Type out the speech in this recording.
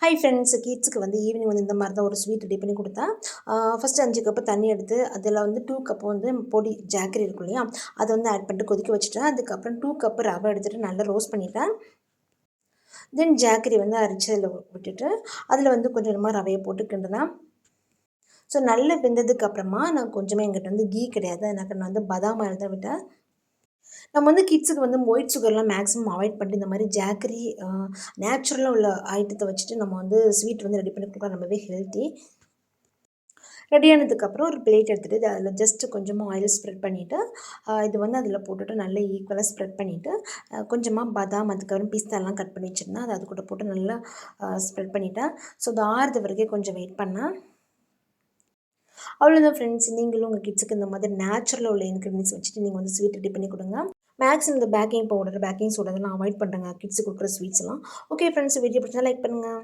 Hi friends, கிட்ஸுக்கு வந்து evening வந்து இந்த மாதிரி தான் ஒரு ஸ்வீட் ரெடி பண்ணி கொடுத்தா. ஃபஸ்ட்டு 5 கப்பு தண்ணி எடுத்து அதில் வந்து 2 கப்பு வந்து பொடி ஜாக்கரி இருக்கும் இல்லையா, அதை வந்து ஆட் பண்ணிட்டு கொதிக்க வச்சுட்டேன். அதுக்கப்புறம் 2 கப்பு ரவை எடுத்துகிட்டு நல்லா ரோஸ்ட் பண்ணிட்டேன். தென் ஜாக்கரி வந்து அரைச்சி அதில் விட்டுட்டு அதில் வந்து கொஞ்சம் கொஞ்சமாக ரவையை போட்டு கிண்டுனேன். ஸோ நல்லா வெந்ததுக்கு அப்புறமா நான் கொஞ்சமாக எங்கிட்ட வந்து கீ கிடையாது, எனக்கு நான் வந்து பதாம் ஆயில் தான் விட்டேன். நம்ம வந்து கிட்ஸுக்கு வந்து ஒயிட் சுகர்லாம் மேக்ஸிமம் அவாய்ட் பண்ணிட்டு இந்த மாதிரி ஜாக்கரி நேச்சுரலாக உள்ள ஐட்டத்தை வச்சுட்டு நம்ம வந்து ஸ்வீட் வந்து ரெடி பண்ணி கொடுக்கலாம், ரொம்பவே ஹெல்த்தி. ரெடி ஆனதுக்கப்புறம் ஒரு பிளேட் எடுத்துகிட்டு அதில் ஜஸ்ட்டு கொஞ்சமாக ஆயில் ஸ்ப்ரெட் பண்ணிவிட்டு இது வந்து அதில் போட்டுட்டு நல்லா ஈக்குவலாக ஸ்ப்ரெட் பண்ணிவிட்டு கொஞ்சமாக பாதாம் அதுக்கப்புறம் பிஸ்தாலாம் கட் பண்ணி வச்சுருந்தேன், அதை அது கூட போட்டு நல்லா ஸ்ப்ரெட் பண்ணிவிட்டேன். ஸோ அது ஆறுது வரைக்கும் கொஞ்சம் வெயிட் பண்ணேன். அவ்வளோதான் ஃப்ரெண்ட்ஸ், நீங்களும் உங்கள் கிட்ஸுக்கு இந்த மாதிரி நேச்சுரலாக உள்ள இன்க்ரீடியன்ஸ் வச்சுட்டு நீங்கள் வந்து ஸ்வீட் ரெடி பண்ணி கொடுங்க. மேக்ஸிமம் இந்த பேக்கிங் பவுடர் பேக்கிங் சோடா அதெல்லாம் அவாய்ட் பண்ணுறேங்க கிட்ஸுக்கு கொடுக்குற ஸ்வீட்ஸ்லாம். ஓகே ஃப்ரெண்ட்ஸ், வீடியோ பிடிச்சா லைக் பண்ணுங்கள்.